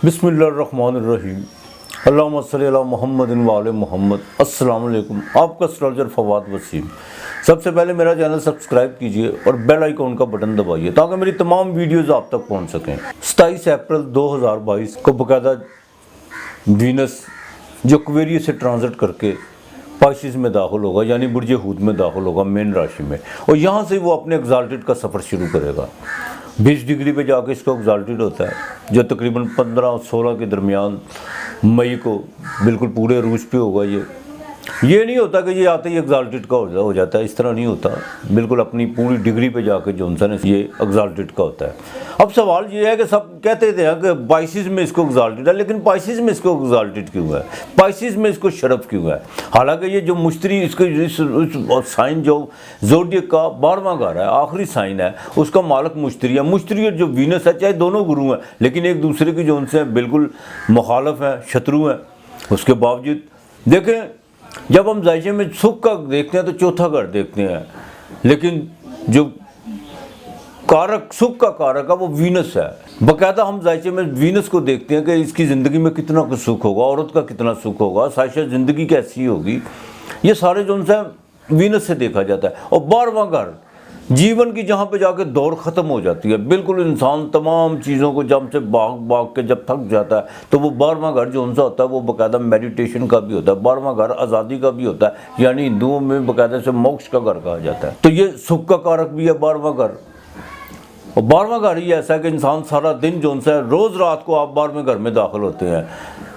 बिस्मिल्लाहिर्रहमानिर्रहीम। अल्लाहुम्मा सल्ली अला मुहम्मदिन व आले मुहम्मद। अस्सलाम वालेकुम। आपका एस्ट्रोलॉजर फवाद वसीम। सबसे पहले मेरा चैनल सब्सक्राइब कीजिए और बेल आइकॉन का बटन दबाइए ताकि मेरी तमाम वीडियोस आप तक पहुंच सकें। 27 अप्रैल 2022 को बाकायदा वीनस जो एक्वेरियस से ट्रांजिट करके पाइसिस में दाखिल होगा, यानी बुर्ज हूद में दाखिल होगा, मेन राशि में, और यहाँ से वो अपने एग्जाल्टेड का सफ़र शुरू करेगा। 20 डिग्री पे जाके इसको एग्जाल्टेड होता है, जो तकरीबन 15 और 16 के दरमियान मई को बिल्कुल पूरे अरूज पे होगा। ये नहीं होता कि ये आते ही एग्जाल्टेड का हो जाता है, इस तरह नहीं होता। बिल्कुल अपनी पूरी डिग्री पे जाके जो इंसान है ये एग्जाल्टेड का होता है। अब सवाल ये है कि सब कहते थे कि पाइसिस में इसको एग्जाल्टेड है, लेकिन पाइसिस में इसको एग्जाल्टेड क्यों है, पाइसिस में इसको शरफ क्यों है? हालांकि ये जो मुश्तरी इसको साइन जो ज़ोडिएक का 12वां घर है, आखिरी साइन है, उसका मालक मुश्तरी है। मुश्तरी और जो वीनस है, चाहे दोनों गुरु हैं, लेकिन एक दूसरे की जो उनसे बिल्कुल मुखालफ हैं, शत्रु हैं। उसके बावजूद देखें, जब हम जायचे में सुख का देखते हैं तो चौथा घर देखते हैं, लेकिन जो कारक सुख का कारक है वो वीनस है। बाकायदा हम जायचे में वीनस को देखते हैं कि इसकी ज़िंदगी में कितना कुछ सुख होगा, औरत का कितना सुख होगा, शायद ज़िंदगी कैसी होगी, ये सारे जो उनसे वीनस से देखा जाता है। और 12वां घर जीवन की जहाँ पे जाके दौड़ ख़त्म हो जाती है, बिल्कुल इंसान तमाम चीज़ों को जब से भाग के जब थक जाता है, तो वो 12वां घर जो उनसा होता है वो बाकायदा मेडिटेशन का भी होता है। 12वां घर आज़ादी का भी होता है, यानी हिंदुओं में बाकायदा से मोक्ष का घर कहा जाता है। तो ये सुख का कारक भी है 12वां घर। और 12वां घर ही ऐसा है कि इंसान सारा दिन जो उनसे रोज़ रात को आप 12वें घर में दाखिल होते हैं,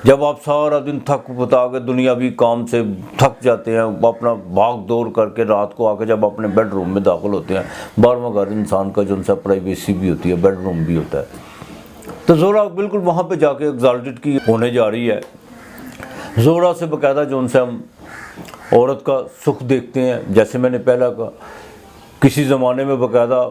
जब आप सारा दिन थक बता के दुनियावी काम से थक जाते हैं, अपना भाग दौड़ करके रात को आके जब अपने बेडरूम में दाखिल होते हैं, 12वां घर इंसान का जो उनसे प्राइवेसी भी होती है, बेडरूम भी होता है। तो ज़ोरा बिल्कुल वहाँ पे जाके एग्जाल्टेड की होने जा रही है। ज़ोरा से बाकायदा जो उनसे हम औरत का सुख देखते हैं। जैसे मैंने पहला कहा, किसी ज़माने में बाकायदा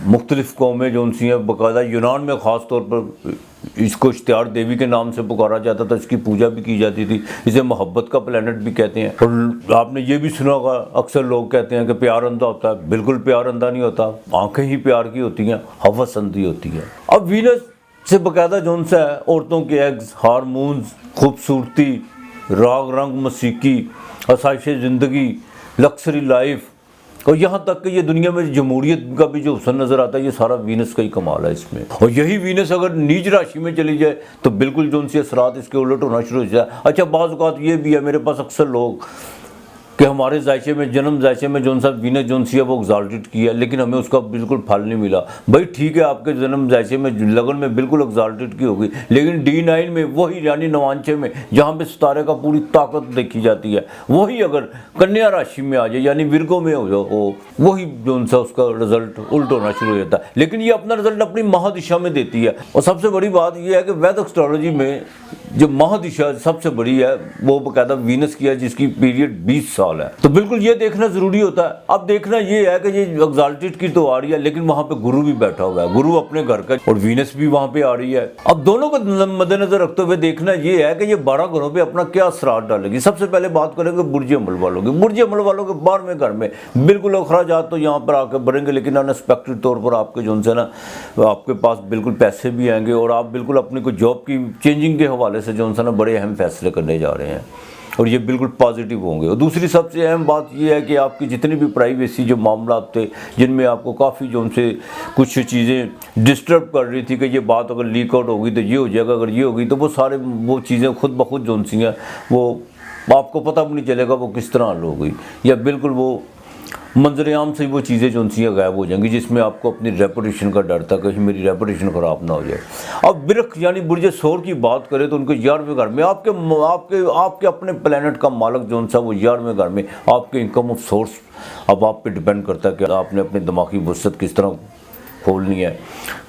मुख्तलिफ़ कौमें जो उनसी हैं, बाकायदा यूनान में ख़ास तौर पर इसको इश्तियार देवी के नाम से पुकारा जाता था, इसकी पूजा भी की जाती थी। इसे मोहब्बत का प्लेनेट भी कहते हैं। और आपने ये भी सुना होगा, अक्सर लोग कहते हैं कि प्यार अंधा होता है। बिल्कुल प्यार अंधा नहीं होता, आंखें ही प्यार की होती हैं, हवस अंधी होती है। अब वीनस से बाकायदा जो उनसे है औरतों के एग्स, हारमोन्स, खूबसूरती, राग रंग, मौसीकी, आसाइश ज़िंदगी, लक्सरी लाइफ, और यहाँ तक कि ये दुनिया में जमहूरियत का भी जो हुस्न नज़र आता है, ये सारा वीनस का ही कमाल है इसमें। और यही वीनस अगर नीच राशि में चली जाए तो बिल्कुल जो उनसे असरात इसके उलट होना शुरू हो जाए। अच्छा, बाज़ औक़ात ये भी है, मेरे पास अक्सर लोग कि हमारे जायचे में, जन्म जायचे में जो सा वीनस जो सी है वो एग्जाल्टेड की है, लेकिन हमें उसका बिल्कुल फल नहीं मिला। भाई ठीक है, आपके जन्म जायचे में लगन में बिल्कुल एग्जाल्टेड की होगी, लेकिन D9 में वही, यानी नवांचे में, जहाँ पे सितारे का पूरी ताकत देखी जाती है, वही अगर कन्या राशि में आ जाए, यानी विर्गो में हो जाओ, वही जो उनसा उसका रिजल्ट उल्ट होना शुरू हो जाता है। लेकिन ये अपना रिजल्ट अपनी महादिशा में देती है। और सबसे बड़ी बात यह है कि वैद एस्ट्रोलॉजी में जो महादिशा सबसे बड़ी है वो बाकायदा वीनस की है, जिसकी पीरियड 20 साल है। तो बिल्कुल ये देखना जरूरी होता है। अब देखना ये है कि ये एग्जाल्टेड की तो आ रही है, लेकिन वहां पे गुरु भी बैठा हुआ है, गुरु अपने घर का, और वीनस भी वहां पे आ रही है। अब दोनों को मद्देनजर रखते हुए देखना ये है कि ये 12 घरों पे अपना क्या असरार डालेगी। सबसे पहले बात करेंगे बुर्ज अमल वालों की। बुर्ज अमल वालों के 12वें घर में बिल्कुल अखराजात तो यहाँ पर आकर बढ़ेंगे, लेकिन अनएक्सपेक्टेड तौर पर आपके जो उनसे ना आपके पास बिल्कुल पैसे भी आएंगे, और आप बिल्कुल अपनी कोई जॉब की चेंजिंग के हवाले से जो उनसे ना बड़े अहम फैसले करने जा रहे हैं, और ये बिल्कुल पॉजिटिव होंगे। और दूसरी सबसे अहम बात ये है कि आपकी जितनी भी प्राइवेसी जो मामला थे, जिनमें आपको काफ़ी जो उनसे कुछ चीज़ें डिस्टर्ब कर रही थी कि ये बात अगर लीक आउट होगी तो ये हो जाएगा, अगर ये होगी तो वो सारे वो चीज़ें खुद ब खुद जो उनसी हैं वो आपको पता भी नहीं चलेगा वो किस तरह हल हो गई, या बिल्कुल वो मंजर आम से वो चीज़ें जो उनसी गायब हो जाएंगी, जिसमें आपको अपनी रेपुटेशन का डर था, कहीं मेरी रेपुटेशन ख़राब ना हो जाए। अब बिरख यानी बुर्ज सौर की बात करें तो उनके 11वें घर में आपके अपने प्लेनेट का मालक जो उनसा वो 11वें घर में आपके इनकम ऑफ सोर्स अब आप पे डिपेंड करता है कि आपने अपनी दिमागी वसत किस तरह खोलनी है,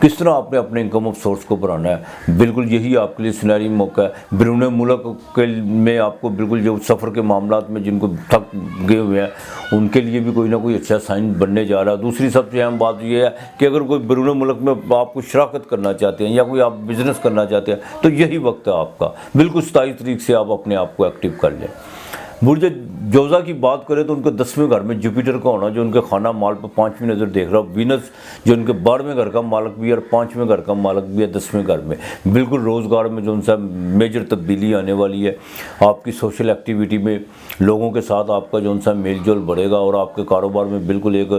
किस तरह आपने अपने इनकम ऑफ सोर्स को बढ़ाना है। बिल्कुल यही आपके लिए सुनहरी मौका है। बैरून मुल्क के में आपको बिल्कुल जो सफ़र के मामलात में जिनको थक गए हुए हैं उनके लिए भी कोई ना कोई अच्छा साइन बनने जा रहा है। दूसरी सबसे अहम बात यह है कि अगर कोई बैरून मुल्क में आप कुछ शराकत करना चाहते हैं या कोई आप बिज़नेस करना चाहते हैं तो यही वक्त है आपका। बिल्कुल 27 तारीख से आप अपने आप को एक्टिव कर लें। बुर्ज जोजा की बात करें तो उनके 10वें घर में जुपिटर का होना, जो उनके खाना माल पर 5वीं नज़र देख रहा हो, वीनस जो उनके 12वें घर का मालक भी है और 5वें घर का मालक भी है 10वें घर में, बिल्कुल रोज़गार में जो उनसा मेजर तब्दीली आने वाली है। आपकी सोशल एक्टिविटी में लोगों के साथ आपका जो उनसा मेल जोल बढ़ेगा और आपके कारोबार में बिल्कुल एक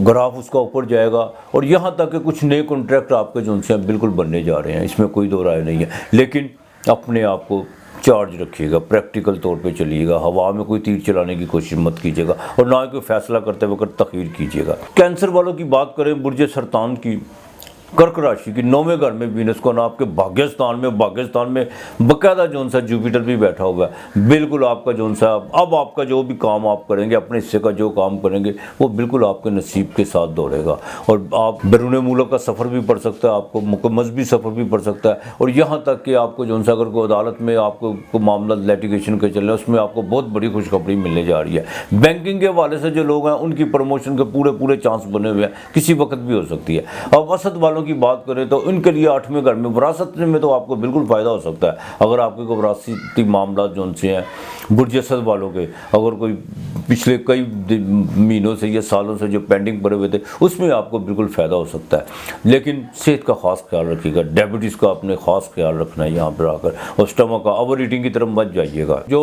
ग्राफ उसका ऊपर जाएगा। और यहाँ तक कि कुछ नए कॉन्ट्रैक्ट आपके जो उनसे बिल्कुल बनने जा रहे हैं, इसमें कोई दो राय नहीं है। लेकिन अपने आप को चार्ज रखिएगा, प्रैक्टिकल तौर पे चलिएगा, हवा में कोई तीर चलाने की कोशिश मत कीजिएगा और ना ही कोई फैसला करते वक्त तखीर कीजिएगा। कैंसर वालों की बात करें, बुर्ज सरतान की, कर्क राशि की 9वें घर में वीनस को ना आपके भाग्यस्थान में बकायदा जो सा जुपिटर भी बैठा हुआ है। बिल्कुल आपका जो सा अब आपका जो भी काम आप करेंगे, अपने हिस्से का जो काम करेंगे वो बिल्कुल आपके नसीब के साथ दौड़ेगा और आप बैरून मुल्क का सफ़र भी पड़ सकता है, आपको मुकम्मल सफ़र भी पड़ सकता है। और यहाँ तक कि आपको जो सा अगर कोई अदालत में आपको को मामला लिटिगेशन के चल रहे हैं, उसमें आपको बहुत बड़ी खुशखबरी मिलने जा रही है। बैंकिंग के हवाले से जो लोग हैं उनकी प्रमोशन के पूरे चांस बने हुए हैं, किसी वक्त भी हो सकती है। अब असद वालों की बात करें तो इनके लिए 8वें घर में विरासत में तो आपको बिल्कुल फ़ायदा हो सकता है। अगर आपके को विरासती मामला जो उनसे हैं बुर्ज असद वालों के, अगर कोई पिछले कई महीनों से या सालों से जो पेंडिंग पड़े हुए थे, उसमें आपको बिल्कुल फ़ायदा हो सकता है। लेकिन सेहत का ख़ास ख्याल रखिएगा, डायबिटीज़ का अपने ख़ास ख्याल रखना है यहाँ पर आकर, और स्टमक का ओवर ईटिंग की तरफ मत जाइएगा। जो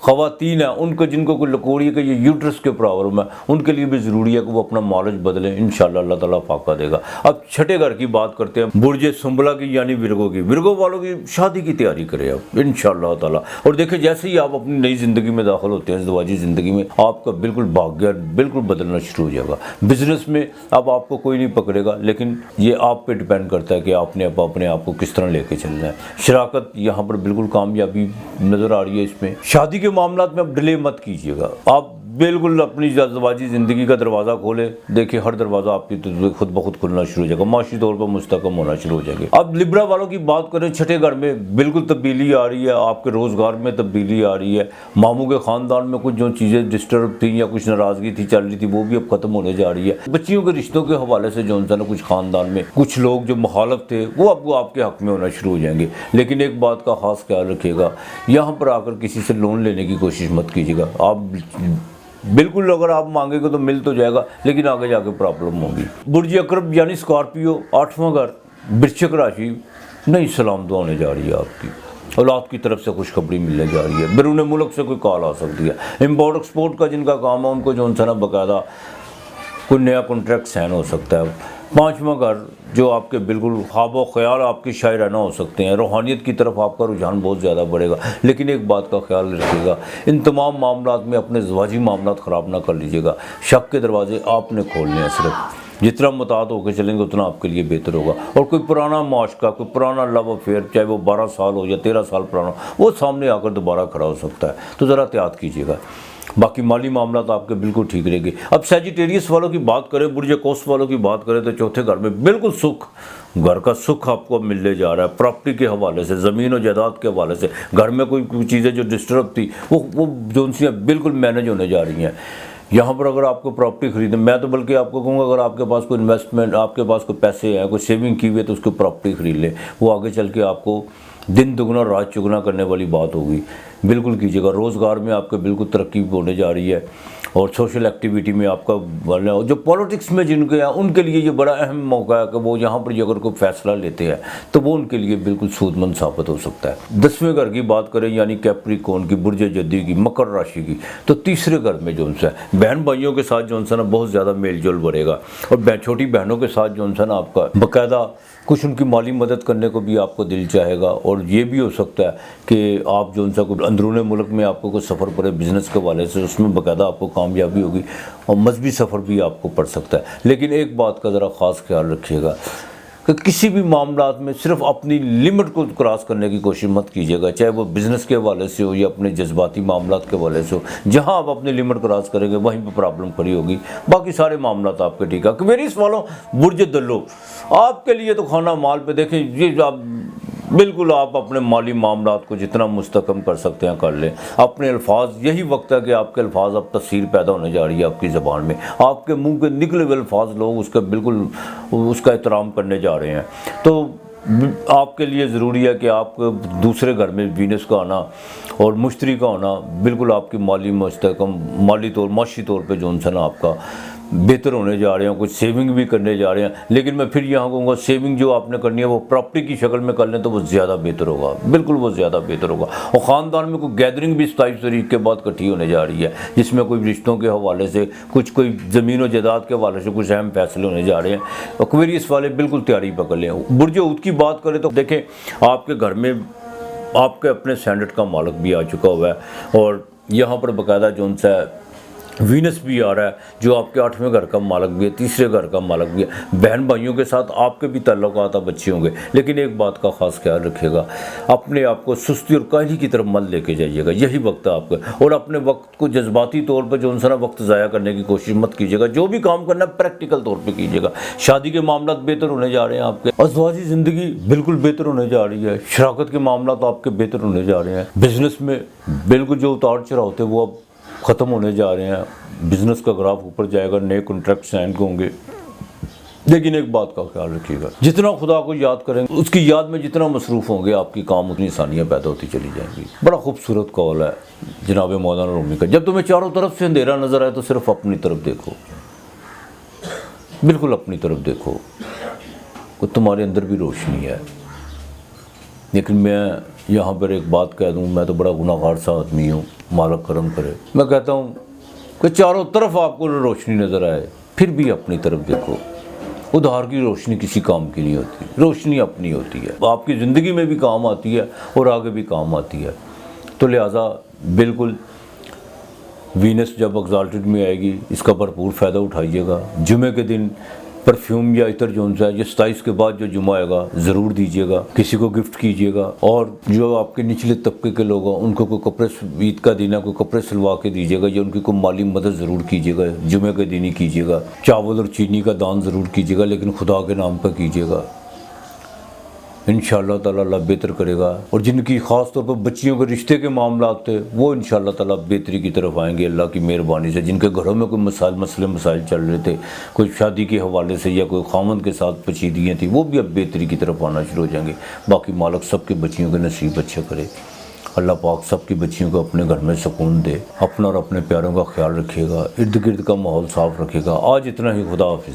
ख़वातीन हैं उनको जिनको कोई लकोड़ी के ये यूट्रस के प्रॉब्लम है, उनके लिए भी ज़रूरी है कि वो अपना मालिश बदलें, इंशाल्लाह अल्लाह ताला फाका देगा। अब छठे घर की बात करते हैं, बुर्ज सुंबला की यानी विरगो की। विरगो वालों की शादी की तैयारी करें आप इंशाल्लाह ताला। और देखिए जैसे ही आप अपनी नई ज़िंदगी में दाखिल होते हैं, ज़िंदगी ज़िंदगी में, आपका बिल्कुल भाग्य बिल्कुल बदलना शुरू हो जाएगा। बिजनेस में अब आपको कोई नहीं पकड़ेगा, लेकिन ये आप पे डिपेंड करता है कि आपने अपने आप को किस तरह लेके चलना है। शराकत यहाँ पर बिल्कुल कामयाबी नज़र आ रही है इसमें। शादी के मामला में अब डिले मत कीजिएगा, आप बिल्कुल अपनी ज़िंदगी ज़िंदगी का दरवाज़ा खोले, देखिए हर दरवाज़ा आपकी तो खुद ब खुद खुलना शुरू हो जाएगा, माशी तौर पर मुस्तकम होना शुरू हो जाएंगे। अब लिब्रा वालों की बात करें, छठे घर में बिल्कुल तब्दीली आ रही है, आपके रोज़गार में तब्दीली आ रही है। मामू के ख़ानदान में कुछ जो चीज़ें डिस्टर्ब थी या कुछ नाराज़गी थी चल रही थी, वो भी अब ख़त्म होने जा रही है। बच्चियों के रिश्तों के हवाले से जो उनसे कुछ ख़ानदान में कुछ लोग जो मुखालफ थे वो अब आपके हक़ में होना शुरू हो जाएंगे। लेकिन एक बात का ख़ास ख्याल रखिएगा, यहाँ पर आकर किसी से लोन लेने की कोशिश मत कीजिएगा। आप बिल्कुल अगर आप मांगेंगे तो मिल तो जाएगा, लेकिन आगे जाके प्रॉब्लम होगी। बुर्ज अकरब यानी स्कॉर्पियो, 8वां घर, वृश्चिक राशि, नई सलामत होने जा रही है आपकी। औलाद की तरफ से खुशखबरी मिलने जा रही है, बैरून मुल्क से कोई कॉल आ सकती है। इम्पोर्ट एक्सपोर्ट का जिनका काम है उनको जो उनसे ना बाकायदा कोई नया कॉन्ट्रैक्ट साइन हो सकता है। 5वां घर जो आपके बिल्कुल ख्वाब ख्याल आपकी शायराना हो सकते हैं, रूहानियत की तरफ आपका रुझान बहुत ज़्यादा बढ़ेगा। लेकिन एक बात का ख्याल रखिएगा, इन तमाम मामलात में अपने ज़वाजी मामलात ख़राब ना कर लीजिएगा। शक के दरवाजे आपने खोलने हैं, सिर्फ जितना मुताद होकर चलेंगे उतना आपके लिए बेहतर होगा। और कोई पुराना माशका, कोई पुराना लव अफेयर, चाहे वो 12 साल हो या 13 साल पुराना, वो सामने आकर दोबारा खड़ा हो सकता है, तो ज़रा एहतियात कीजिएगा। बाकी माली मामला तो आपके बिल्कुल ठीक रहेंगे। अब सैजिटेरियस वालों की बात करें, बुर्ज कौस वालों की बात करें, तो चौथे घर में बिल्कुल सुख, घर का सुख आपको मिलने जा रहा है। प्रॉपर्टी के हवाले से, ज़मीन और जायदाद के हवाले से, घर में कोई चीज़ें जो डिस्टर्ब थी वो जो उनसे बिल्कुल मैनेज होने जा रही हैं। यहाँ पर अगर आपको प्रॉपर्टी खरीदे, मैं तो बल्कि आपको कहूँगा अगर आपके पास कोई इन्वेस्टमेंट, आपके पास कोई पैसे हैं, कोई सेविंग की हुई है, तो उसको प्रॉपर्टी खरीद लें। वो आगे चल के आपको दिन दुगना रात चुगना करने वाली बात होगी, बिल्कुल कीजिएगा। रोज़गार में आपके बिल्कुल तरक्की होने जा रही है और सोशल एक्टिविटी में आपका जो पॉलिटिक्स में जिनके हैं उनके लिए ये बड़ा अहम मौका है कि वो यहाँ पर अगर कोई फैसला लेते हैं तो वो उनके लिए बिल्कुल सूदमंद साबित हो सकता है। 10वें घर की बात करें यानी कैप्रिकॉर्न की, बुर्ज जद्दी की, मकर राशि की, तो तीसरे घर में जो उनसे बहन भाइयों के साथ जो उनसे ना बहुत ज़्यादा मेल जोल बढ़ेगा और छोटी बहनों के साथ जो उनसे ना आपका बाकायदा कुछ उनकी माली मदद करने को भी आपको दिल चाहेगा। और ये भी हो सकता है कि आप जो उनसे कुछ अंदरूनी मुल्क में आपको कुछ सफ़र पड़े बिज़नेस के वाले से, उसमें बाकायदा आपको कामयाबी होगी और मजहबी सफ़र भी आपको पड़ सकता है। लेकिन एक बात का ज़रा ख़ास ख्याल रखिएगा कि किसी भी मामलात में सिर्फ अपनी लिमिट को क्रॉस करने की कोशिश मत कीजिएगा, चाहे वो बिज़नेस के हवाले से हो या अपने जज्बाती मामलात के हवाले से हो। जहाँ आप अपनी लिमिट क्रॉस करेंगे वहीं पर प्रॉब्लम खड़ी होगी, बाकी सारे मामलात आपके ठीक है। क्वेरीज वालों, बुर्ज दल्लो आपके लिए तो खाना माल पे देखें, ये आप बिल्कुल आप अपने माली मामलात को जितना मुस्तकम कर सकते हैं कर लें। अपने अल्फाज, यही वक्त है कि आपके अल्फाज अब तस्वीर पैदा होने जा रही है आपकी ज़बान में। आपके मुंह के निकले हुए अल्फाज लोग उसका बिल्कुल उसका एहतराम करने जा रहे हैं। तो आपके लिए ज़रूरी है कि आप दूसरे घर में वीनस का आना और मुश्तरी का होना बिल्कुल आपकी माली मुस्तहकम माशी तौर पे जो है ना आपका बेहतर होने जा रहे हैं, कुछ सेविंग भी करने जा रहे हैं। लेकिन मैं फिर यहाँ कहूँगा सेविंग जो आपने करनी है वो प्रॉपर्टी की शक्ल में कर लें तो वो ज़्यादा बेहतर होगा, बिल्कुल वो ज़्यादा बेहतर होगा। और ख़ानदान में कोई गैदरिंग भी 27 तारीख के बाद इकट्ठी होने जा रही है, जिसमें कोई रिश्तों के हवाले से कोई ज़मीन और जायदाद के हवाले से कुछ अहम फैसले होने जा रहे हैं। एक्वेरियस वाले बिल्कुल तैयारी पकड़ लें। बुर्ज ऊद की बात करें तो देखें आपके घर में आपके अपने स्टैंडर्ड का मालिक भी आ चुका हुआ है और यहाँ पर बाकायदा जो सा वीनस भी आ रहा है जो आपके 8वें घर का मालिक भी है, तीसरे घर का मालिक भी है। बहन भाइयों के साथ आपके भी ताल्लुकात अब अच्छे होंगे। लेकिन एक बात का ख़ास ख्याल रखिएगा, अपने आप को सुस्ती और काहली की तरफ मत लेके जाइएगा, यही वक्त है आपका। और अपने वक्त को जज्बाती तौर पर जो उनसे ना वक्त ज़ाया करने की कोशिश मत कीजिएगा। जो भी काम करना है प्रैक्टिकल तौर पर कीजिएगा। शादी के मामला बेहतर होने जा रहे हैं आपके, अज़वाजी ज़िंदगी बिल्कुल बेहतर होने जा रही है, शराकत के मामला तो आपके बेहतर होने जा रहे हैं। बिज़नेस में बिल्कुल जो उतार चढ़ाव थे वो अब ख़त्म होने जा रहे हैं। बिज़नेस का ग्राफ ऊपर जाएगा, नए कॉन्ट्रैक्ट साइन होंगे। लेकिन एक बात का ख्याल रखिएगा, जितना खुदा को याद करेंगे उसकी याद में जितना मसरूफ़ होंगे आपकी काम उतनी आसानियाँ पैदा होती चली जाएंगी। बड़ा खूबसूरत कौल है जनाब मौलाना रूमी का, जब तुम्हें चारों तरफ से अंधेरा नज़र आए तो सिर्फ अपनी तरफ देखो, बिल्कुल अपनी तरफ देखो, वो तुम्हारे अंदर भी रोशनी है। लेकिन मैं यहाँ पर एक बात कह दूँ, मैं तो बड़ा गुनाहगार सा आदमी हूँ, मालिक करम करे। मैं कहता हूँ कि चारों तरफ आपको रोशनी नज़र आए फिर भी अपनी तरफ देखो। उधार की रोशनी किसी काम की नहीं होती, रोशनी अपनी होती है, आपकी ज़िंदगी में भी काम आती है और आगे भी काम आती है। तो लिहाजा बिल्कुल वीनस जब एक्साल्टेड में आएगी इसका भरपूर फ़ायदा उठाइएगा। जुमे के दिन परफ्यूम या इतर जो है ये 27 के बाद जो जुमा आएगा ज़रूर दीजिएगा, किसी को गिफ्ट कीजिएगा। और जो आपके निचले तबके के लोग हैं उनको कोई कपड़े, ईद का दिन है कोई कपड़े सिलवा के दीजिएगा या उनकी कोई माली मदद ज़रूर कीजिएगा। जुमे के दिन ही कीजिएगा। चावल और चीनी का दान ज़रूर कीजिएगा, लेकिन खुदा के नाम पर कीजिएगा। इंशाअल्लाह ताला अल्लाह बेहतर करेगा। और जिनकी ख़ास तौर पर बच्चियों के रिश्ते के मामला थे वो इंशाअल्लाह ताला बेहतरी की तरफ आएंगे अल्लाह की मेहरबानी से। जिनके घरों में कोई मसाइल चल रहे थे, कोई शादी के हवाले से या कोई खामन के साथ पचीदियाँ थी, वो भी अब बेहतरी की तरफ आना शुरू हो जाएंगे। बाकी मालिक सबके बच्चियों के नसीब अच्छे करे। अल्लाह पाक सबकी बच्चियों को अपने घर में सुकून दे। अपना और अपने प्यारों का ख्याल रखिएगा, इर्द गिर्द का माहौल साफ़ रखिएगा। आज इतना ही, खुदा हाफिज़।